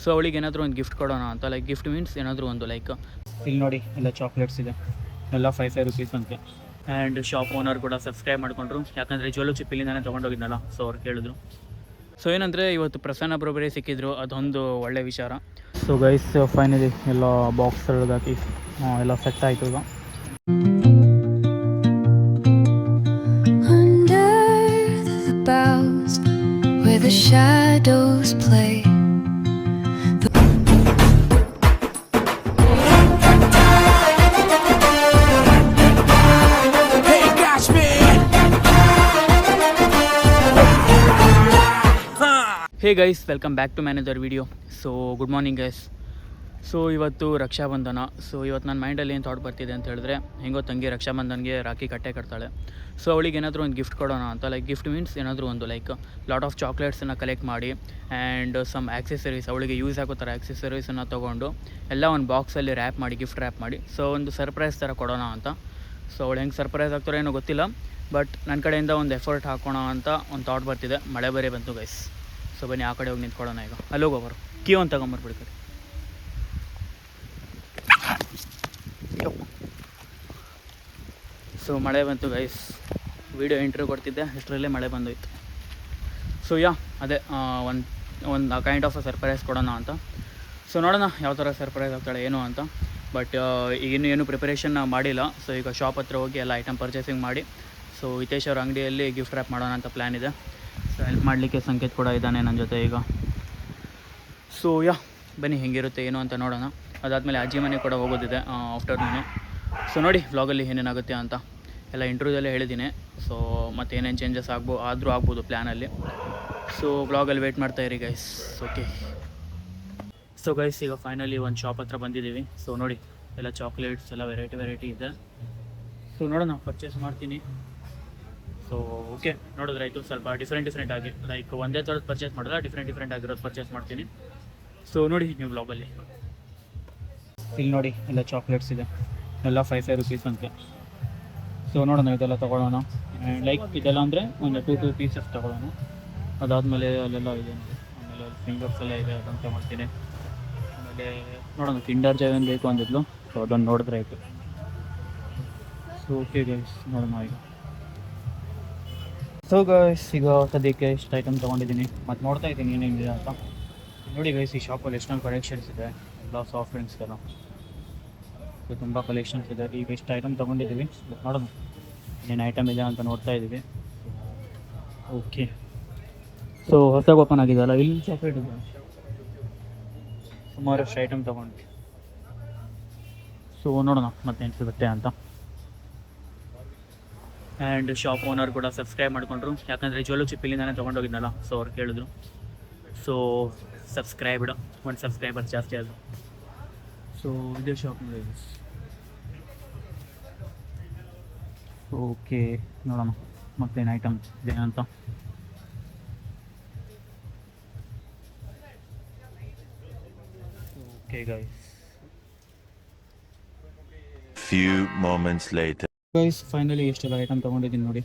So ಅವಳಿಗೆ ಏನಾದರೂ ಒಂದು ಗಿಫ್ಟ್ ಕೊಡೋಣ ಅಂತ. ಲೈಕ್ ಗಿಫ್ಟ್ ಮೀನ್ಸ್ ಏನಾದರೂ ಒಂದು ಲೈಕ್ ಇಲ್ಲಿ ನೋಡಿ ಎಲ್ಲ ಚಾಕ್ಲೇಟ್ಸ್ ಇದೆ, ಎಲ್ಲ 5 ರೂಪೀಸ್ ಅಂತೆ. ಆ್ಯಂಡ್ ಶಾಪ್ ಓನರ್ ಕೂಡ ಸಬ್ಸ್ಕ್ರೈಬ್ ಮಾಡಿಕೊಂಡ್ರು, ಯಾಕಂದರೆ ಜ್ಯುವೆಲ್ ಚಿಪ್ ಇಲ್ಲಿಂದಾನೆ ತೊಗೊಂಡೋಗಿದ್ನಲ್ಲ, ಸೊ ಅವ್ರು ಕೇಳಿದ್ರು. ಸೊ ಏನಂದರೆ ಇವತ್ತು ಪ್ರಸನ್ನ ಒಬ್ಬರೊಬ್ಬರೇ ಸಿಕ್ಕಿದ್ರು, ಅದೊಂದು ಒಳ್ಳೆ ವಿಚಾರ. ಸೊ ಗೈಸ್ ಫೈನಲಿ ಎಲ್ಲ ಬಾಕ್ಸ್ ಹಾಕಿ ಎಲ್ಲ ಸೆಟ್ ಆಯಿತು ಈಗ. Where the shadows play. Hey, catch me. Hey guys, welcome back to my another video. So good morning guys. So ಇವತ್ತು ರಕ್ಷಾಬಂಧನ. ಸೊ ಇವತ್ತು ನನ್ನ ಮೈಂಡಲ್ಲಿ ಏನು ಥಾಟ್ ಬರ್ತಿದೆ ಅಂತ ಹೇಳಿದ್ರೆ, ಹೆಂಗೋ ತಂಗಿ ರಕ್ಷಾಬಂಧನ್ಗೆ ರಾಖಿ ಕಟ್ಟೆ ಕಟ್ತಾಳೆ. ಸೊ ಅವಳಿಗೆ ಏನಾದರೂ ಒಂದು ಗಿಫ್ಟ್ ಕೊಡೋಣ ಅಂತ. ಲೈಕ್ ಗಿಫ್ಟ್ ಮೀನ್ಸ್ ಏನಾದರೂ ಒಂದು ಲೈಕ್ ಲಾಟ್ ಆಫ್ ಚಾಕ್ಲೇಟ್ಸನ್ನು ಕಲೆಕ್ಟ್ ಮಾಡಿ ಆ್ಯಂಡ್ ಸಮ್ ಆ್ಯಕ್ಸೆಸರೀಸ್, ಅವಳಿಗೆ ಯೂಸ್ ಆಗೋ ಥರ ಆ್ಯಕ್ಸೆಸರೀಸನ್ನು ತೊಗೊಂಡು ಎಲ್ಲ ಒಂದು ಬಾಕ್ಸಲ್ಲಿ ರ್ಯಾಪ್ ಮಾಡಿ, ಗಿಫ್ಟ್ ರ್ಯಾಪ್ ಮಾಡಿ, ಸೊ ಒಂದು ಸರ್ಪ್ರೈಸ್ ಥರ ಕೊಡೋಣ ಅಂತ. ಸೊ ಅವಳು ಹೆಂಗೆ ಸರ್ಪ್ರೈಸ್ ಆಗ್ತಾರೋ ಏನೋ ಗೊತ್ತಿಲ್ಲ, ಬಟ್ ನನ್ನ ಕಡೆಯಿಂದ ಒಂದು ಎಫರ್ಟ್ ಹಾಕೋಣ ಅಂತ ಒಂದು ಥಾಟ್ ಬರ್ತಿದೆ. ಮಳೆ ಬೇರೆ ಬಂತು ಗೈಸ್. ಸೊ ಬನ್ನಿ ಆ ಕಡೆ ಹೋಗಿ ನಿಂತ್ಕೊಳ್ಳೋಣ ಈಗ. ಅಲ್ಲಿ ಹೋಗೋಬರು ಕೀ ಒಂದು ತಗೊಂಬರ್ಬಿಡಿ ಕಡೆ. ಸೊ ಮಳೆ ಬಂತು ಗೈಸ್, ವೀಡಿಯೋ ಇಂಟ್ರ್ಯೂ ಕೊಡ್ತಿದ್ದೆ, ಅಷ್ಟರಲ್ಲೇ ಮಳೆ ಬಂದೋಯ್ತು. ಸೊ ಅದೇ ಒಂದು ಕೈಂಡ್ ಆಫ್ ಸರ್ಪ್ರೈಸ್ ಕೊಡೋಣ ಅಂತ. ಸೊ ನೋಡೋಣ ಯಾವ ಥರ ಸರ್ಪ್ರೈಸ್ ಆಗ್ತಾಳೆ ಏನು ಅಂತ. ಬಟ್ ಈಗಿನ್ನೂ ಏನು ಪ್ರಿಪರೇಷನ್ ಮಾಡಿಲ್ಲ. ಸೊ ಈಗ ಶಾಪ್ ಹತ್ರ ಹೋಗಿ ಎಲ್ಲ ಐಟಮ್ ಪರ್ಚೇಸಿಂಗ್ ಮಾಡಿ, ಸೊ ಹಿತೇಶ್ ಅವ್ರ ಅಂಗಡಿಯಲ್ಲಿ ಗಿಫ್ಟ್ ರ್ಯಾಪ್ ಮಾಡೋಣ ಅಂತ ಪ್ಲ್ಯಾನ್ ಇದೆ. ಸೊ ಹೆಲ್ಪ್ ಮಾಡಲಿಕ್ಕೆ ಸಂಕೇತ್ ಕೂಡ ಇದ್ದಾನೆ ನನ್ನ ಜೊತೆ ಈಗ. ಸೊ ಬನ್ನಿ ಹೆಂಗಿರುತ್ತೆ ಏನು ಅಂತ ನೋಡೋಣ. ಅದಾದಮೇಲೆ ಅಜ್ಜಿ ಮನೆ ಕೂಡ ಹೋಗೋದಿದೆ ಆಫ್ಟರ್ನೂನು. ಸೊ ನೋಡಿ ವ್ಲಾಗಲ್ಲಿ ಏನೇನಾಗುತ್ತೆ ಅಂತ ಎಲ್ಲ ಇಂಟರ್ವ್ಯೂದಲ್ಲೇ ಹೇಳಿದ್ದೀನಿ. ಸೊ ಮತ್ತು ಏನೇನು ಚೇಂಜಸ್ ಆಗ್ಬೋದು ಪ್ಲ್ಯಾನಲ್ಲಿ. ಸೊ ವ್ಲಾಗಲ್ಲಿ ವೆಯ್ಟ್ ಮಾಡ್ತಾ ಇರಿ ಗೈಸ್. ಓಕೆ. ಸೊ ಗೈಸ್ ಈಗ ಫೈನಲಿ ಒಂದು ಶಾಪ್ ಹತ್ರ ಬಂದಿದ್ದೀವಿ. ಸೊ ನೋಡಿ ಎಲ್ಲ ಚಾಕ್ಲೇಟ್ಸ್ ಎಲ್ಲ ವೆರೈಟಿ ಇದೆ. ಸೊ ನೋಡೋಣ ಪರ್ಚೇಸ್ ಮಾಡ್ತೀನಿ. ಸೊ ಓಕೆ, ನೋಡಿದ್ರಾಯ್ತು. ಸ್ವಲ್ಪ ಡಿಫ್ರೆಂಟ್ ಆಗಿ ಲೈಕ್ ಒಂದೇ ಥರದ್ದು ಪರ್ಚೇಸ್ ಮಾಡಿದ್ರೆ ಡಿಫ್ರೆಂಟ್ ಆಗಿರೋದು ಪರ್ಚೇಸ್ ಮಾಡ್ತೀನಿ. ಸೊ ನೋಡಿ ನೀವು ವ್ಲಾಗಲ್ಲಿ. ಇಲ್ಲಿ ನೋಡಿ ಎಲ್ಲ ಚಾಕ್ಲೇಟ್ಸ್ ಇದೆ, ಎಲ್ಲ 5 ರೂಪೀಸ್ ಅಂತೆ. ಸೊ ನೋಡೋಣ ಇದೆಲ್ಲ ತೊಗೊಳ್ಳೋಣ. ಲೈಕ್ ಇದೆಲ್ಲ ಅಂದರೆ ಒಂದು 2 ಪೀಸಸ್ ತೊಗೊಳ್ಳೋಣ. ಅದಾದಮೇಲೆ ಅಲ್ಲೆಲ್ಲ ಇದೆ, ಆಮೇಲೆ ಫಿಂಗರ್ಸ್ ಎಲ್ಲ ಇದೆ, ಅದಂತ ಮಾಡ್ತೀನಿ. ಆಮೇಲೆ ನೋಡೋಣ ಕಿಂಡರ್ ಜಾಯ್ ಏನು ಬೇಕು ಅಂದಿದ್ಲು, ಸೊ ಅದನ್ನು ನೋಡಿದ್ರೆ ಆಯಿತು. ಸೊ ಓಕೆ ಗೈಸ್, ನೋಡೋಣ ಈಗ. ಸೊ ಗೈಸ್ ಈಗ ಸದ್ಯಕ್ಕೆ ಇಷ್ಟು ಐಟಮ್ ತೊಗೊಂಡಿದ್ದೀನಿ, ಮತ್ತು ನೋಡ್ತಾ ಇದ್ದೀನಿ ಏನೇನಿದೆ ಅಂತ. ನೋಡಿ ಗೈಸ್ ಈ ಶಾಪಲ್ಲಿ ಎಷ್ಟೊಂದು ಕಲೆಕ್ಷನ್ಸ್ ಇದೆ, ಎಲ್ಲ ಸಾಫ್ಟ್ ಡ್ರಿಂಕ್ಸ್ಗೆಲ್ಲ. ಸೊ ತುಂಬ ಕಲೆಕ್ಷನ್ಸ್ ಇದೆ. ಈಗ ಇಷ್ಟು ಐಟಮ್ ತೊಗೊಂಡಿದ್ದೀವಿ, ನೋಡೋಣ ಏನೇನು ಐಟಮ್ ಇದೆ ಅಂತ ನೋಡ್ತಾ ಇದ್ದೀವಿ. ಓಕೆ. ಸೊ ಹೊಸದಾಗಿ ಓಪನ್ ಆಗಿದೆಯಲ್ಲ, ಇಲ್ಲಿ ಚಾಕ್ಲೇಟ್ ಇದೆ, ಸುಮಾರಷ್ಟು ಐಟಮ್ ತೊಗೊಂಡ್ವಿ. ಸೊ ನೋಡೋಣ ಮತ್ತೇನು ಸಿಗುತ್ತೆ ಅಂತ. ಆ್ಯಂಡ್ ಶಾಪ್ ಓನರ್ ಕೂಡ ಸಬ್ಸ್ಕ್ರೈಬ್ ಮಾಡಿಕೊಂಡ್ರು, ಯಾಕಂದರೆ ಜ್ಯುವೆಲ್ ಚಿಪ್ ಇಲ್ಲಿಂದಾನೆ ತೊಗೊಂಡೋಗಿದ್ನಲ್ಲ, ಸೊ ಅವ್ರು ಕೇಳಿದ್ರು. ಸೊ ಸಬ್ಸ್ಕ್ರೈಬ್ಡ್, ಒಂದು ಸಬ್ಸ್ಕ್ರೈಬರ್ ಜಾಸ್ತಿ ಆದರು. ಸೊ ಇದೇ ಶಾಪ್ ನೋಡಿ. ಓಕೆ, ನೋಡೋಣ ಮತ್ತೇನು ಐಟಮ್ ಇದೆ ಅಂತ. Okay guys, few moments later. Guys finally ಎಷ್ಟೆಲ್ಲ ಐಟಮ್ ತೊಗೊಂಡಿದ್ದೀನಿ ನೋಡಿ.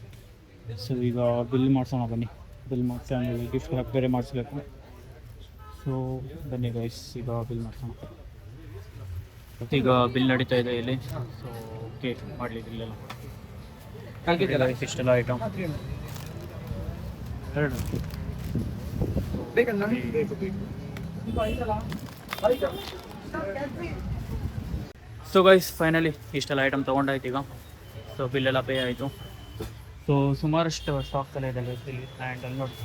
ಸೊ ಈಗ ಬಿಲ್ ಮಾಡಿಸೋಣ ಬನ್ನಿ. ಬಿಲ್ ಮಾಡಿಸಿ ಆಮೇಲೆ ಗಿಫ್ಟ್ ಹ್ಯಾಪ್ ಬೇರೆ ಮಾಡಿಸ್ಬೇಕು. ಸೊ ಬನ್ನಿ ಗೈಸ್ ಈಗ ಬಿಲ್ ಮಾಡಿಸೋಣ. ಈಗ ಬಿಲ್ ನಡೀತಾ ಇದೆ ಇಲ್ಲಿ. ಸೊ ಓಕೆ ಮಾಡಲಿ ಬಿಲ್ಲೆಲ್ಲ. ಇಷ್ಟೆಲ್ಲ ಐಟಮ್ ಎರಡು. ಸೊ ಗೈಸ್ ಫೈನಲಿ ಇಷ್ಟೆಲ್ಲ ಐಟಮ್ ತೊಗೊಂಡಾಯ್ತು ಈಗ. ಸೊ ಬಿಲ್ಲೆಲ್ಲ ಪೇ ಆಯಿತು. ಸೊ ಸುಮಾರಷ್ಟು ಸ್ಟಾಕ್ಸ್ ಎಲ್ಲ ಇದೆ ಇಲ್ಲಿ. ಆ್ಯಂಡ್ ಅಲ್ಲಿ ನೋಡಿ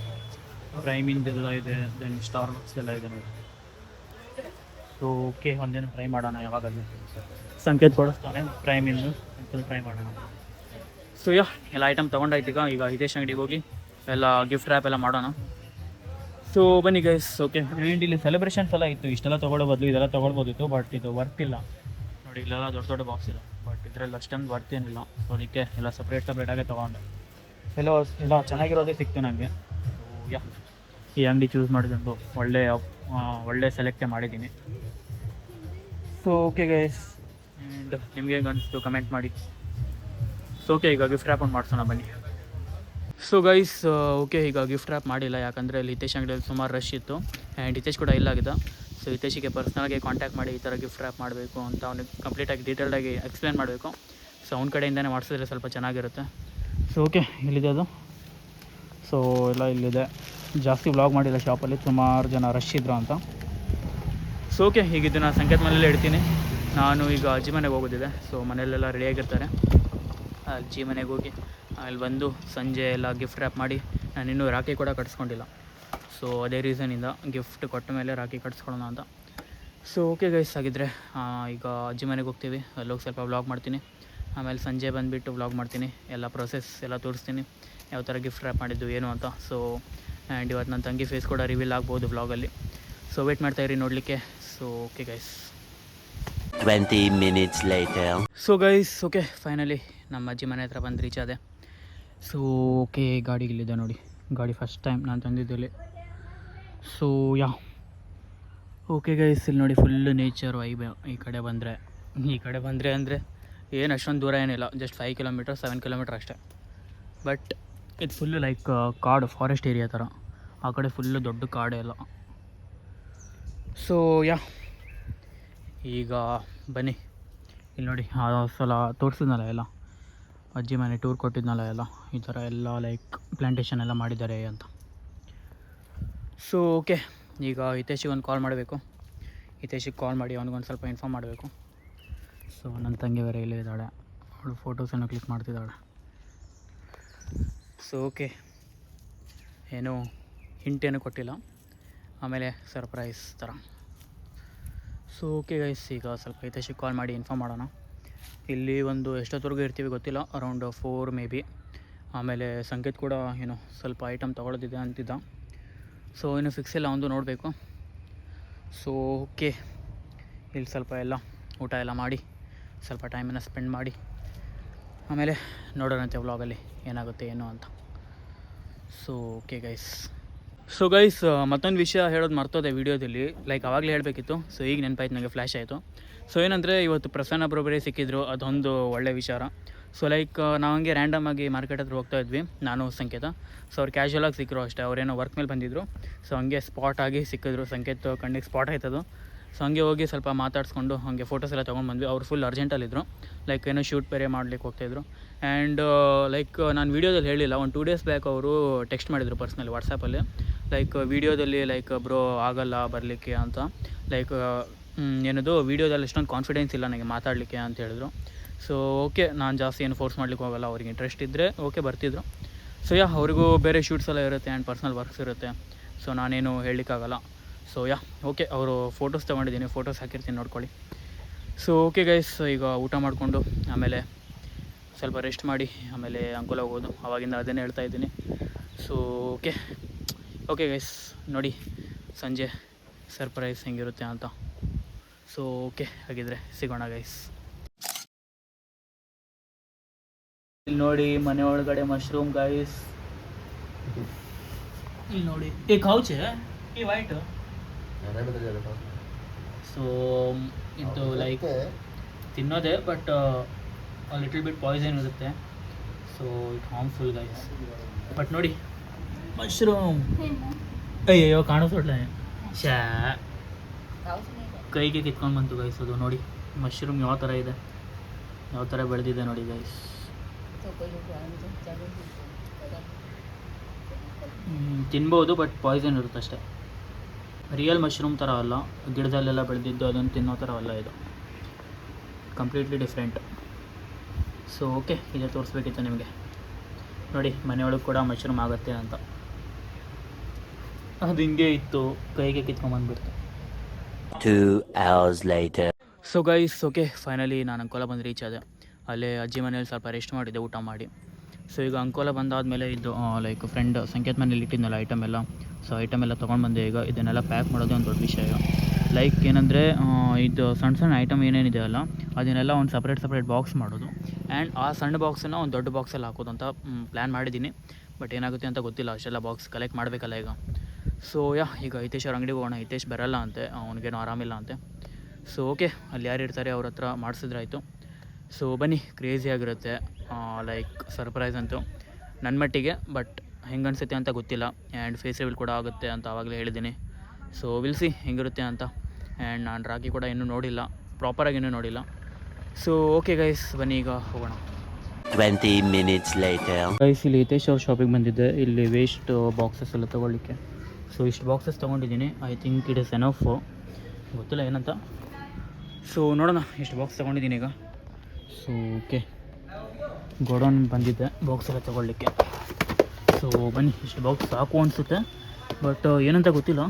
ಪ್ರೈಮಿಂದೆಲ್ಲ ಇದೆ, ದೆನ್ ಸ್ಟಾರ್ಬಕ್ಸ್ ಎಲ್ಲ ಇದೆ ನೋಡಿ. ಸೊ ಓಕೆ, ಒಂದೇನು ಟ್ರೈ ಮಾಡೋಣ. ಯಾವಾಗಲೂ ಸಂಕೇತ್ ಕೊಡಿಸ್ತಾನೆ ಪ್ರೈಮಿಂದು, ಒಂದ್ಸಲ ಟ್ರೈ ಮಾಡೋಣ. ಸೊ ಎಲ್ಲ ಐಟಮ್ ತೊಗೊಂಡಾಯ್ತು ಈಗ ಹಿತೇಶ್ ಅಂಗಡಿಗೆ ಹೋಗಿ ಎಲ್ಲ ಗಿಫ್ಟ್ ರ್ಯಾಪ್ ಎಲ್ಲ ಮಾಡೋಣ. ಸೊ ಬನ್ನಿ ಗೈಸ್. ಓಕೆ, ಆ್ಯಂಡ್ ಇಲ್ಲಿ ಸೆಲೆಬ್ರೇಷನ್ಸ್ ಎಲ್ಲ ಇತ್ತು, ಇಷ್ಟೆಲ್ಲ ತೊಗೊಳ್ಳೋ ಬದಲು ಇದೆಲ್ಲ ತೊಗೊಳ್ಬೋದಿತ್ತು, ಬಟ್ ಇದು ವರ್ತ್ ಇಲ್ಲ ನೋಡಿ. ಇಲ್ಲೆಲ್ಲ ದೊಡ್ಡ ಬಾಕ್ಸ್ ಇಲ್ಲ, ಬಟ್ ಇದರಲ್ಲಿ ಅಷ್ಟೊಂದು ವರ್ತ್ ಏನಿಲ್ಲ. ಸೊ ಅದಕ್ಕೆ ಎಲ್ಲ ಸಪ್ರೇಟಾಗೆ ತೊಗೊಂಡೆ. ಎಲ್ಲ ಚೆನ್ನಾಗಿರೋದೇ ಸಿಕ್ತು ನನಗೆ. ಸೊ ಈ ಅಂಗಡಿ ಚೂಸ್ ಮಾಡಿಕೊಂಡು ಒಳ್ಳೆ ಸೆಲೆಕ್ಟೇ ಮಾಡಿದ್ದೀನಿ. ಸೊ ಓಕೆ ಗೈಸ್, ಆ್ಯಂಡ್ ನಿಮಗೆ ಹೆಂಗೆ ಅನಿಸ್ತು ಕಮೆಂಟ್ ಮಾಡಿ. ಸೊ ಓಕೆ, ಈಗ ಗಿಫ್ಟ್ ರ್ಯಾಪ್ ಒಂದು ಮಾಡಿಸೋಣ ಬನ್ನಿ. ಸೊ ಗೈಸ್ ಓಕೆ, ಈಗ ಗಿಫ್ಟ್ ರ್ಯಾಪ್ ಮಾಡಿಲ್ಲ, ಯಾಕಂದರೆ ಅಲ್ಲಿ ಹಿತೇಶ್ ಅಂಗಡಿಯಲ್ಲಿ ಸುಮಾರು ರಶ್ ಇತ್ತು ಆ್ಯಂಡ್ ಹಿತೇಶ್ ಕೂಡ ಇಲ್ಲಾಗಿದ್ದ. ಸೊ ಹಿತೇಶಿಗೆ ಪರ್ಸ್ನಲಾಗಿ ಕಾಂಟ್ಯಾಕ್ಟ್ ಮಾಡಿ ಈ ಥರ ಗಿಫ್ಟ್ ರ್ಯಾಪ್ ಮಾಡಬೇಕು ಅಂತ ಅವನಿಗೆ ಕಂಪ್ಲೀಟಾಗಿ ಡೀಟೇಲ್ಡಾಗಿ ಎಕ್ಸ್ಪ್ಲೇನ್ ಮಾಡಬೇಕು. ಸೊ ಅವ್ನ ಕಡೆಯಿಂದನೇ ಮಾಡಿಸಿದ್ರೆ ಸ್ವಲ್ಪ ಚೆನ್ನಾಗಿರುತ್ತೆ. ಸೊ ಓಕೆ, ಇಲ್ಲಿದೆ ಅದು. ಸೊ ಎಲ್ಲ ಇಲ್ಲಿದೆ. ಜಾಸ್ತಿ ವ್ಲಾಗ್ ಮಾಡಿಲ್ಲ, ಶಾಪಲ್ಲಿ ಸುಮಾರು ಜನ ರಶ್ ಇದ್ರು ಅಂತ. ಸೊ ಓಕೆ, ಈಗ ಇದನ್ನು ಸಂಕೇತ ಮನೇಲೆ ಇಡ್ತೀನಿ. ನಾನು ಈಗ ಅಜ್ಜಿ ಮನೆಗೆ ಹೋಗೋದಿದೆ. ಸೊ ಮನೆಯಲ್ಲೆಲ್ಲ ರೆಡಿಯಾಗಿರ್ತಾರೆ. ಅಜ್ಜಿ ಮನೆಗೆ ಹೋಗಿ ಅಲ್ಲಿ ಬಂದು ಸಂಜೆ ಎಲ್ಲ ಗಿಫ್ಟ್ ರ್ಯಾಪ್ ಮಾಡಿ, ನಾನು ಇನ್ನೂ ರಾಖಿ ಕೂಡ ಕಟ್ಸ್ಕೊಂಡಿಲ್ಲ. ಸೊ ಅದೇ ರೀಸನಿಂದ ಗಿಫ್ಟ್ ಕೊಟ್ಟ ಮೇಲೆ ರಾಖಿ ಕಟ್ಸ್ಕೊಳ್ಳೋಣ ಅಂತ. ಸೊ ಓಕೆ ಗೈಸ್, ಆಗಿದ್ದರೆ ಈಗ ಅಜ್ಜಿ ಮನೆಗೆ ಹೋಗ್ತೀವಿ. ಅಲ್ಲೋಗಿ ಸ್ವಲ್ಪ ವ್ಲಾಗ್ ಮಾಡ್ತೀನಿ. ಆಮೇಲೆ ಸಂಜೆ ಬಂದುಬಿಟ್ಟು ವ್ಲಾಗ್ ಮಾಡ್ತೀನಿ. ಎಲ್ಲ ಪ್ರೊಸೆಸ್ ಎಲ್ಲ ತೋರಿಸ್ತೀನಿ, ಯಾವ ಥರ ಗಿಫ್ಟ್ ರ್ಯಾಪ್ ಮಾಡಿದ್ದು ಏನು ಅಂತ. ಸೊ ಆ್ಯಂಡ್ ಇವತ್ತು ನನ್ನ ತಂಗಿ ಫೇಸ್ ಕೂಡ ರಿವೀಲ್ ಆಗ್ಬೋದು ವ್ಲಾಗಲ್ಲಿ. ಸೊ ವೇಟ್ ಮಾಡ್ತಾಯಿರಿ ನೋಡಲಿಕ್ಕೆ. So okay guys, 20 minutes later. So guys okay, finally ನಮ್ಮ ಅಜ್ಜಿ ಮನೆ ಹತ್ರ ಬಂದು ರೀಚ್ ಆದೆ. ಸೊ ಓಕೆ, ಗಾಡಿಗಿಲ್ಲಿದೆ ನೋಡಿ. ಗಾಡಿ ಫಸ್ಟ್ ಟೈಮ್ ನಾನು ತಂದಿದ್ದಲ್ಲಿ. ಸೊ ಓಕೆ ಗೈಸ್, ಇಲ್ಲಿ ನೋಡಿ ಫುಲ್ಲು ನೇಚರ್ ವೈಬ್. ಈ ಕಡೆ ಬಂದರೆ ಅಂದರೆ ಏನು ಅಷ್ಟೊಂದು ದೂರ ಏನಿಲ್ಲ, ಜಸ್ಟ್ 5 ಕಿಲೋಮೀಟರ್ 7 ಕಿಲೋಮೀಟರ್ ಅಷ್ಟೇ. ಬಟ್ ಇದು ಫುಲ್ಲು ಲೈಕ್ ಕಾಡು, ಫಾರೆಸ್ಟ್ ಏರಿಯಾ ಥರ. ಆ ಕಡೆ ಫುಲ್ಲು ದೊಡ್ಡ ಕಾಡೆ ಎಲ್ಲ. ಸೊ ಈಗ ಬನ್ನಿ, ಇಲ್ಲಿ ನೋಡಿ ಆ ಸಲ ತೋರಿಸಿದ್ನಲ್ಲ ಎಲ್ಲ, ಅಜ್ಜಿ ಮನೆ ಟೂರ್ ಕೊಟ್ಟಿದ್ನಲ್ಲ ಎಲ್ಲ, ಈ ಥರ ಎಲ್ಲ ಲೈಕ್ ಪ್ಲ್ಯಾಂಟೇಷನ್ ಎಲ್ಲ ಮಾಡಿದ್ದಾರೆ ಅಂತ. ಸೊ ಓಕೆ, ಈಗ ಹಿತೇಶಿಗೆ ಒಂದು ಕಾಲ್ ಮಾಡಬೇಕು. ಹಿತೇಶಿಗೆ ಕಾಲ್ ಮಾಡಿ ಅವ್ನಿಗೊಂದು ಸ್ವಲ್ಪ ಇನ್ಫಾರ್ಮ್ ಮಾಡಬೇಕು. ಸೊ ನನ್ನ ತಂಗಿ ಬೇರೆ ಇಲ್ಲೇ ಇದ್ದಾಳೆ, ಅವಳು ಫೋಟೋಸನ್ನು ಕ್ಲಿಕ್ ಮಾಡ್ತಿದ್ದಾಳೆ. ಸೊ ಓಕೆ, ಏನೂ ಹಿಂಟೇನು ಕೊಟ್ಟಿಲ್ಲ, ಆಮೇಲೆ ಸರ್ಪ್ರೈಸ್ ಥರ. ಸೊ ಓಕೆ ಗೈಸ್, ಈಗ ಸ್ವಲ್ಪ ಹಿತೇಶಿಗೆ ಕಾಲ್ ಮಾಡಿ ಇನ್ಫಾರ್ಮ್ ಮಾಡೋಣ. ಇಲ್ಲಿ ಒಂದು ಎಷ್ಟೊತ್ತವರೆಗೂ ಇರ್ತೀವಿ ಗೊತ್ತಿಲ್ಲ, ಅರೌಂಡ್ 4 ಮೇ ಬಿ. ಆಮೇಲೆ ಸಂಕೇತ್ ಕೂಡ ಏನೋ ಸ್ವಲ್ಪ ಐಟಮ್ ತೊಗೊಳೋದಿದೆ ಅಂತಿದ್ದ. ಸೊ ಇನ್ನೂ ಫಿಕ್ಸ್ ಇಲ್ಲ, ಒಂದು ನೋಡಬೇಕು. ಸೊ ಓಕೆ, ಇಲ್ಲಿ ಸ್ವಲ್ಪ ಎಲ್ಲ ಊಟ ಎಲ್ಲ ಮಾಡಿ ಸ್ವಲ್ಪ ಟೈಮನ್ನು ಸ್ಪೆಂಡ್ ಮಾಡಿ ಆಮೇಲೆ ನೋಡೋಣಂತೆ ವ್ಲಾಗಲ್ಲಿ ಏನಾಗುತ್ತೆ ಏನು ಅಂತ. ಸೊ ಓಕೆ ಗೈಸ್, ಮತ್ತೊಂದು ವಿಷಯ ಹೇಳೋದು ಮರ್ತೋದೆ ವೀಡಿಯೋದಲ್ಲಿ, ಲೈಕ್ ಆವಾಗಲೇ ಹೇಳಬೇಕಿತ್ತು. ಸೊ ಈಗ ನೆನಪಾಯ್ತು, ನನಗೆ ಫ್ಲ್ಯಾಶ್ ಆಯಿತು. ಸೊ ಏನಂದರೆ ಇವತ್ತು ಪ್ರಸನ್ನ ಒಬ್ಬರೊಬ್ಬರೇ ಸಿಕ್ಕಿದ್ರು, ಅದೊಂದು ಒಳ್ಳೆ ವಿಚಾರ. ಸೊ ಲೈಕ್ ನಾವು ಹಂಗೆ ರ್ಯಾಂಡಮಾಗಿ ಮಾರ್ಕೆಟ್ ಹತ್ರ ಹೋಗ್ತಾ ಇದ್ವಿ, ನಾನು ಸಂಕೇತ. ಸೊ ಅವ್ರು ಕ್ಯಾಶುವಲಾಗಿ ಸಿಕ್ಕರು ಅಷ್ಟೇ, ಅವರೇನೋ ವರ್ಕ್ ಮೇಲೆ ಬಂದಿದ್ದರು. ಸೊ ಹಂಗೆ ಸ್ಪಾಟಾಗಿ ಸಿಕ್ಕಿದ್ರು, ಸಂಕೇತ ಕಣ್ಣಿಗೆ ಸ್ಪಾಟ್ ಆಯ್ತದು. ಸೊ ಹಂಗೆ ಹೋಗಿ ಸ್ವಲ್ಪ ಮಾತಾಡಿಸ್ಕೊಂಡು ಹಾಗೆ ಫೋಟೋಸ್ ಎಲ್ಲ ತೊಗೊಂಡು ಬಂದ್ವಿ. ಅವ್ರು ಫುಲ್ ಅರ್ಜೆಂಟಲ್ಲಿದ್ದರು, ಲೈಕ್ ಏನೋ ಶೂಟ್ ಬೇರೆ ಮಾಡ್ಲಿಕ್ಕೆ ಹೋಗ್ತಾಯಿದ್ರು. ಆ್ಯಂಡ್ ಲೈಕ್ ನಾನು ವೀಡಿಯೋದಲ್ಲಿ ಹೇಳಿಲ್ಲ, ಒಂದು 2 ಡೇಸ್ ಬ್ಯಾಕ್ ಅವರು ಟೆಕ್ಸ್ಟ್ ಮಾಡಿದರು ಪರ್ಸ್ನಲಿ ವಾಟ್ಸಪ್ಪಲ್ಲಿ, ಲೈಕ್ ವೀಡಿಯೋದಲ್ಲಿ ಲೈಕ್ ಬ್ರೋ ಆಗಲ್ಲ ಬರಲಿಕ್ಕೆ ಅಂತ, ಲೈಕ್ ಏನದು ವೀಡಿಯೋದಲ್ಲಿ ಅಷ್ಟೊಂದು ಕಾನ್ಫಿಡೆನ್ಸ್ ಇಲ್ಲ ನನಗೆ ಮಾತಾಡಲಿಕ್ಕೆ ಅಂತ ಹೇಳಿದ್ರು. ಸೊ ಓಕೆ, ನಾನು ಜಾಸ್ತಿ ಏನು ಫೋರ್ಸ್ ಮಾಡ್ಲಿಕ್ಕೆ ಹೋಗಲ್ಲ, ಅವ್ರಿಗೆ ಇಂಟ್ರೆಸ್ಟ್ ಇದ್ದರೆ ಓಕೆ ಬರ್ತಿದ್ರು. ಸೊ ಅವ್ರಿಗೂ ಬೇರೆ ಶೂಟ್ಸ್ ಎಲ್ಲ ಇರುತ್ತೆ ಆ್ಯಂಡ್ ಪರ್ಸ್ನಲ್ ವರ್ಕ್ಸ್ ಇರುತ್ತೆ. ಸೊ ನಾನೇನು ಹೇಳಲಿಕ್ಕಾಗಲ್ಲ. ಸೊ ಓಕೆ, ಅವರು ಫೋಟೋಸ್ ತೊಗೊಂಡಿದ್ದೀನಿ, ಫೋಟೋಸ್ ಹಾಕಿರ್ತೀನಿ ನೋಡ್ಕೊಳ್ಳಿ. ಸೊ ಓಕೆ ಗೈಸ್, ಈಗ ಊಟ ಮಾಡಿಕೊಂಡು ಆಮೇಲೆ ಸ್ವಲ್ಪ ರೆಸ್ಟ್ ಮಾಡಿ ಆಮೇಲೆ ಅಂಕೋಲ ಹೋಗೋದು, ಆವಾಗಿಂದ ಅದನ್ನೇ ಹೇಳ್ತಾ ಇದ್ದೀನಿ. ಸೊ ಓಕೆ ಗೈಸ್, ನೋಡಿ ಸಂಜೆ ಸರ್ಪ್ರೈಸ್ ಹೆಂಗಿರುತ್ತೆ ಅಂತ. ಸೊ ಓಕೆ, ಹಾಗಿದ್ರೆ ಸಿಗೋಣ ಗೈಸ್. ಇಲ್ಲಿ ನೋಡಿ ಮನೆ ಒಳಗಡೆ ಮಶ್ರೂಮ್ ಗೈಸ್, ಇಲ್ಲಿ ನೋಡಿ ಈ ಕೌಚೆ ಈ ವೈಟ್. ಸೊ ಇದು ಲೈಕ್ ತಿನ್ನೋದೇ, ಬಟ್ ಲಿಟಲ್ ಬಿಟ್ ಪಾಯ್ಸನ್ ಇರುತ್ತೆ. So it harmful guys. But ನೋಡಿ ಮಶ್ರೂಮ್, ಅಯ್ಯೋ ಕಾಣಿಸೋಡ್ಲ ಶಾ ಕೈಗೆ ಕಿತ್ಕೊಂಡು ಬಂತು ಗೈಸ್. ಅದು ನೋಡಿ ಮಶ್ರೂಮ್ ಯಾವ ಥರ ಇದೆ, ಯಾವ ಥರ ಬೆಳೆದಿದೆ ನೋಡಿ ಗೈಸ್. ತಿನ್ಬೋದು, ಬಟ್ ಪಾಯ್ಸನ್ ಇರುತ್ತೆ ಅಷ್ಟೇ. ರಿಯಲ್ ಮಶ್ರೂಮ್ ಥರ ಅಲ್ಲ, ಗಿಡದಲ್ಲೆಲ್ಲ ಬೆಳೆದಿದ್ದು ಅದನ್ನು ತಿನ್ನೋ ಥರ ಅಲ್ಲ, ಇದು ಕಂಪ್ಲೀಟ್ಲಿ ಡಿಫ್ರೆಂಟ್. ಸೊ ಓಕೆ, ಇದೇ ತೋರಿಸ್ಬೇಕಿತ್ತು ನಿಮಗೆ. ನೋಡಿ ಮನೆಯೊಳಗೆ ಕೂಡ ಮಶ್ರೂಮ್ ಆಗುತ್ತೆ ಅಂತ, ಅದು ಹಿಂಗೆ ಇತ್ತು, ಕೈಗೆ ಕಿತ್ಕೊಂಡ್ಬಂದ್ಬಿಡ್ತು. 2 hours later. So guys okay, finally ನಾನು ಅಂಕೋಲ ಬಂದು ರೀಚ್ ಆದೆ. ಅಲ್ಲೇ ಅಜ್ಜಿ ಮನೇಲಿ ಸ್ವಲ್ಪ ರೆಸ್ಟ್ ಮಾಡಿದ್ದೆ ಊಟ ಮಾಡಿ. ಸೊ ಈಗ ಅಂಕೋಲ ಬಂದಾದಮೇಲೆ ಇದು ಲೈಕ್ ಫ್ರೆಂಡ್ ಸಂಕೇತ್ ಮನೇಲಿ ಇಟ್ಟಿದ್ನಲ್ಲ ಐಟಮ್ ಎಲ್ಲ, ಸೊ ಐಟಮ್ ಎಲ್ಲ ತೊಗೊಂಡು ಬಂದೆ. ಈಗ ಇದನ್ನೆಲ್ಲ ಪ್ಯಾಕ್ ಮಾಡೋದೇ ಒಂದು ದೊಡ್ಡ ವಿಷಯ. ಲೈಕ್ ಏನಂದರೆ ಇದು ಸಣ್ಣ ಐಟಮ್ ಏನೇನಿದೆ ಅಲ್ಲ, ಅದನ್ನೆಲ್ಲ ಒಂದು ಸಪ್ರೇಟ್ ಬಾಕ್ಸ್ ಮಾಡೋದು, ಆ್ಯಂಡ್ ಆ ಸಣ್ಣ ಬಾಕ್ಸನ್ನು ಒಂದು ದೊಡ್ಡ ಬಾಕ್ಸಲ್ಲಿ ಹಾಕೋದು ಅಂತ ಪ್ಲ್ಯಾನ್ ಮಾಡಿದ್ದೀನಿ. ಬಟ್ ಏನಾಗುತ್ತೆ ಅಂತ ಗೊತ್ತಿಲ್ಲ, ಅಷ್ಟೆಲ್ಲ ಬಾಕ್ಸ್ ಕಲೆಕ್ಟ್ ಮಾಡಬೇಕಲ್ಲ ಈಗ. ಸೊ ಈಗ ಹಿತೇಶ್ ಅವ್ರ ಅಂಗಡಿಗೆ ಹೋಗೋಣ. ಹಿತೇಶ್ ಬರಲ್ಲ ಅಂತೆ, ಅವ್ನಿಗೇನೋ ಆರಾಮಿಲ್ಲ ಅಂತೆ. ಸೊ ಓಕೆ, ಅಲ್ಲಿ ಯಾರು ಇರ್ತಾರೆ ಅವ್ರ ಹತ್ರ ಮಾಡಿಸಿದ್ರಾಯ್ತು. ಸೊ ಬನ್ನಿ, ಕ್ರೇಜಿಯಾಗಿರುತ್ತೆ ಲೈಕ್ ಸರ್ಪ್ರೈಸ್ ಅಂತೂ ನನ್ನ ಮಟ್ಟಿಗೆ. ಬಟ್ ಹೆಂಗೆ ಅನಿಸುತ್ತೆ ಅಂತ ಗೊತ್ತಿಲ್ಲ, ಆ್ಯಂಡ್ ಫೇಸ್ ರಿವೀಲ್ ಕೂಡ ಆಗುತ್ತೆ ಅಂತ ಆವಾಗಲೇ ಹೇಳಿದ್ದೀನಿ. ಸೊ ವಿಲ್ ಸಿ ಹೆಂಗಿರುತ್ತೆ ಅಂತ. ಆ್ಯಂಡ್ ನಾನು ರಾಖಿ ಕೂಡ ಇನ್ನೂ ನೋಡಿಲ್ಲ, ಪ್ರಾಪರಾಗಿ ಇನ್ನೂ ನೋಡಿಲ್ಲ. ಸೊ ಓಕೆ ಗೈಸ್, ಬನ್ನಿ ಈಗ ಹೋಗೋಣ. 20 minutes later. ಗೈಸ್, ಇಲ್ಲಿ ಹಿತೇಶ್ ಅವ್ರ ಶಾಪಿಗೆ ಬಂದಿದ್ದೆ, ಇಲ್ಲಿ ವೇಸ್ಟ್ ಬಾಕ್ಸಸ್ ಎಲ್ಲ ತೊಗೊಳ್ಳಿಕ್ಕೆ. ಸೊ ಇಷ್ಟು ಬಾಕ್ಸಸ್ ತೊಗೊಂಡಿದ್ದೀನಿ. I think it is enough, ಗೊತ್ತಿಲ್ಲ ಏನಂತ. ಸೊ ನೋಡೋಣ ಎಷ್ಟು ಬಾಕ್ಸ್ ತೊಗೊಂಡಿದ್ದೀನಿ ಈಗ. ಸೊ ಓಕೆ, ಗೋಡೌನ್ ಬಂದಿದ್ದೆ ಬಾಕ್ಸ್ ಎಲ್ಲ ತೊಗೊಳ್ಳಿಕ್ಕೆ. ಸೊ ಬನ್ನಿ, ಇಷ್ಟು ಬಾಕ್ಸ್ ಸಾಕು ಅನಿಸುತ್ತೆ, ಬಟ್ ಏನಂತ ಗೊತ್ತಿಲ್ಲ,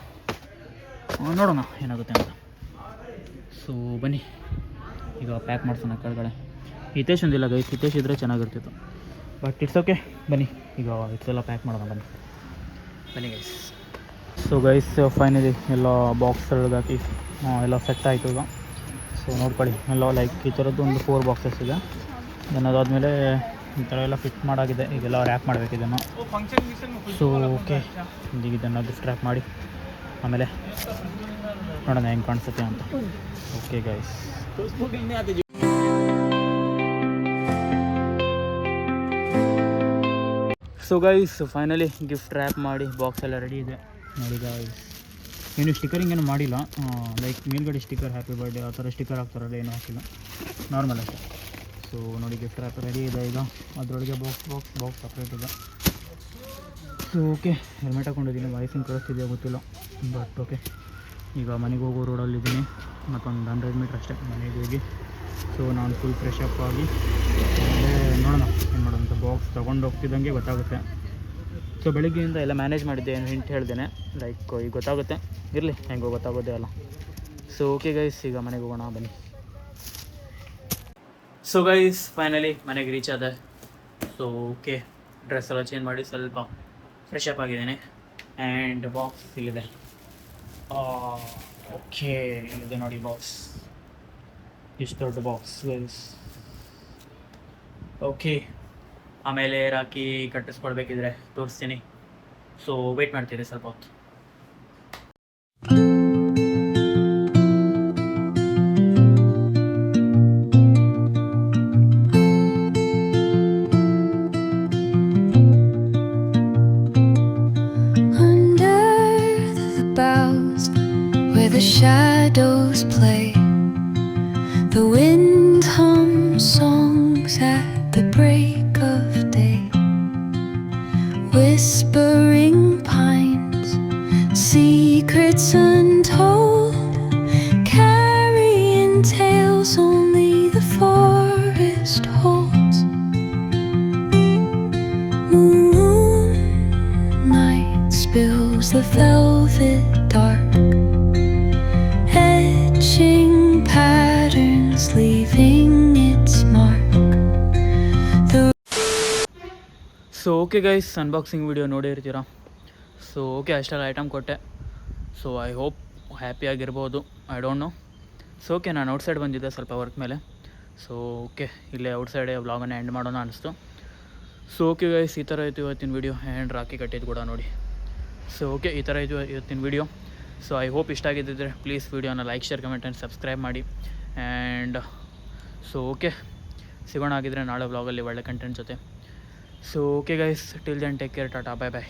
ನೋಡೋಣ ಏನಾಗುತ್ತೆ ಅಂತ. ಸೊ ಬನ್ನಿ ಈಗ ಪ್ಯಾಕ್ ಮಾಡ್ಸೋಣ ಕೆಳಗಡೆ. ಹಿತೇಶ್ ಒಂದಿಲ್ಲ ಗೈಸ್, ಹಿತೇಶ್ ಇದ್ದರೆ ಚೆನ್ನಾಗಿರ್ತಿತ್ತು, ಬಟ್ ಇಟ್ಸ್ ಓಕೆ. ಬನ್ನಿ ಈಗ ಇಷ್ಟೆಲ್ಲ ಪ್ಯಾಕ್ ಮಾಡೋಣ, ಬನ್ನಿ ಗೈಸ್. ಸೊ ಗೈಸ್, ಫೈನಲಿ ಎಲ್ಲ ಬಾಕ್ಸ್ ಹಾಕಿ ಎಲ್ಲ ಸೆಟ್ ಆಯಿತು ಈಗ. ಸೊ ನೋಡ್ಕೊಳ್ಳಿ, ಎಲ್ಲ ಲೈಕ್ ಈ ಥರದ್ದು ಒಂದು 4 ಬಾಕ್ಸಸ್ ಇದೆ. ಅದಾದಮೇಲೆ ಈ ಥರ ಎಲ್ಲ ಫಿಟ್ ಮಾಡಾಗಿದೆ, ಈಗೆಲ್ಲ ರ್ಯಾಪ್ ಮಾಡಬೇಕು ಇದನ್ನು. ಸೊ ಓಕೆ, ಈಗ ಇದನ್ನು ಗಿಫ್ಟ್ ರ್ಯಾಪ್ ಮಾಡಿ ಆಮೇಲೆ ನೋಡೋಣ ಹೆಂಗೆ ಕಾಣಿಸುತ್ತೆ ಅಂತ. Okay guys. So guys, finally gift rap ಮಾಡಿ ಬಾಕ್ಸ್ ಎಲ್ಲ ರೆಡಿ ಇದೆ ನೋಡಿ ಗೈಸ್. ಏನು ಸ್ಟಿಕರಿಂಗ್ ಏನು ಮಾಡಿಲ್ಲ, ಲೈಕ್ ಮೇಲ್ಗಡೆ ಸ್ಟಿಕರ್ ಹ್ಯಾಪಿ ಬರ್ಡೇ ಆ ಥರ ಸ್ಟಿಕರ್ ಹಾಕ್ತಾರಲ್ಲ, ಏನೂ ಹಾಕಿಲ್ಲ, ನಾರ್ಮಲ್ ಅಷ್ಟೇ. ಸೊ ನೋಡಿ, ಗಿಫ್ಟ್ ರ್ಯಾಪ್ ರೆಡಿ ಇದೆ ಈಗ. ಅದರೊಳಗೆ ಬಾಕ್ಸ್ ಸಪ್ರೇಟ್ ಇದೆ. ಸೊ ಓಕೆ, ಹೆಲ್ಮೆಟ್ ಹಾಕೊಂಡಿದ್ದೀನಿ, ವಾಯ್ಸಿಂಗ್ ಕಳಿಸ್ತಿದೆಯೋ ಗೊತ್ತಿಲ್ಲ, ಬಟ್ ಓಕೆ. ಈಗ ಮನೆಗೆ ಹೋಗೋ ರೋಡಲ್ಲಿದ್ದೀನಿ, ಮತ್ತೊಂದು 100 ಮೀಟ್ರ್ ಅಷ್ಟೇ ಮನೆಗೆ ಹೋಗಿ. ಸೊ ನಾನು ಫುಲ್ ಫ್ರೆಶ್ ಅಪ್ ಆಗಿ ನೋಡೋಣ ಏನು ಮಾಡೋಣ ಅಂತ. ಬಾಕ್ಸ್ ತೊಗೊಂಡು ಹೋಗ್ತಿದ್ದಂಗೆ ಗೊತ್ತಾಗುತ್ತೆ. ಸೊ ಬೆಳಗ್ಗೆಯಿಂದ ಎಲ್ಲ ಮ್ಯಾನೇಜ್ ಮಾಡಿದ್ದೆ, ಏನು ಹಿಂಟ್ ಹೇಳ್ದೇನೆ, ಲೈಕ್ ಈಗ ಗೊತ್ತಾಗುತ್ತೆ, ಇರಲಿ ಹೆಂಗೋ ಗೊತ್ತಾಗೋದೇ ಅಲ್ಲ. ಸೊ ಓಕೆ ಗೈಸ್, ಈಗ ಮನೆಗೆ ಹೋಗೋಣ ಬನ್ನಿ. ಸೊ ಗೈಸ್, ಫೈನಲಿ ಮನೆಗೆ ರೀಚ್ ಆದೆ. ಸೊ ಓಕೆ, ಡ್ರೆಸ್ ಎಲ್ಲ ಚೇಂಜ್ ಮಾಡಿ ಸ್ವಲ್ಪ ಫ್ರೆಶ್ ಅಪ್ ಆಗಿದ್ದೇನೆ. ಆ್ಯಂಡ್ ಬಾಕ್ಸ್ ಇಲ್ಲಿದೆ. ಓಕೆ, ಇಲ್ಲಿದೆ ನೋಡಿ ಬಾಕ್ಸ್, ಇಷ್ಟು ದೊಡ್ಡ ಬಾಕ್ಸ್ ಗೈಸ್. ಓಕೆ, ಆಮೇಲೆ ರಾಖಿ ಕಟ್ಟಿಸ್ಕೊಳ್ಬೇಕಿದ್ರೆ ತೋರಿಸ್ತೀನಿ. ಸೊ ವೆಯ್ಟ್ ಮಾಡ್ತೀರಿ ಸ್ವಲ್ಪ ಹೊತ್ತು. Under the boughs where the shadows play, the wind hums songs at the break of day. Whispering pines, secrets untold, carrying tales only the forest holds. Moonlight spills the velvet dark, etching patterns, leaving its mark. So okay guys, unboxing video ನೋಡಿರ್ತೀರಾ. So okay, ಅಷ್ಟೆಲ್ಲ item ಕೊಟ್ಟೆ. So I hope ಹ್ಯಾಪಿಯಾಗಿರ್ಬೋದು, I don't know. So okay, ನಾನು outside ಬಂದಿದ್ದೆ ಸ್ವಲ್ಪ work ಮೇಲೆ. So okay, ಇಲ್ಲೇ ಔಟ್ಸೈಡೇ ವ್ಲಾಗನ್ನು end ಮಾಡೋಣ ಅನಿಸ್ತು. ಸೊ ಓಕೆ ಗೈಸ್, ಈ ಥರ ಇತ್ತು ಇವತ್ತಿನ ವೀಡಿಯೋ. ಆ್ಯಂಡ್ ರಾಖಿ ಕಟ್ಟಿದ್ದು ಕೂಡ ನೋಡಿ. ಸೊ ಓಕೆ, ಈ ಥರ ಇತ್ತು ಇವತ್ತಿನ ವೀಡಿಯೋ. ಸೊ ಐ ಹೋಪ್ ಇಷ್ಟ ಆಗಿದ್ದಿದ್ರೆ ಪ್ಲೀಸ್ ವೀಡಿಯೋನ like, share, comment and subscribe ಮಾಡಿ. ಆ್ಯಂಡ್ ಸೊ ಓಕೆ, ಸಿಗೋಣ ಆಗಿದ್ರೆ ನಾಳೆ ವ್ಲಾಗಲ್ಲಿ ಒಳ್ಳೆ ಕಂಟೆಂಟ್ ಜೊತೆ. So okay guys, till then take care, tata, bye ಬಾಯ್.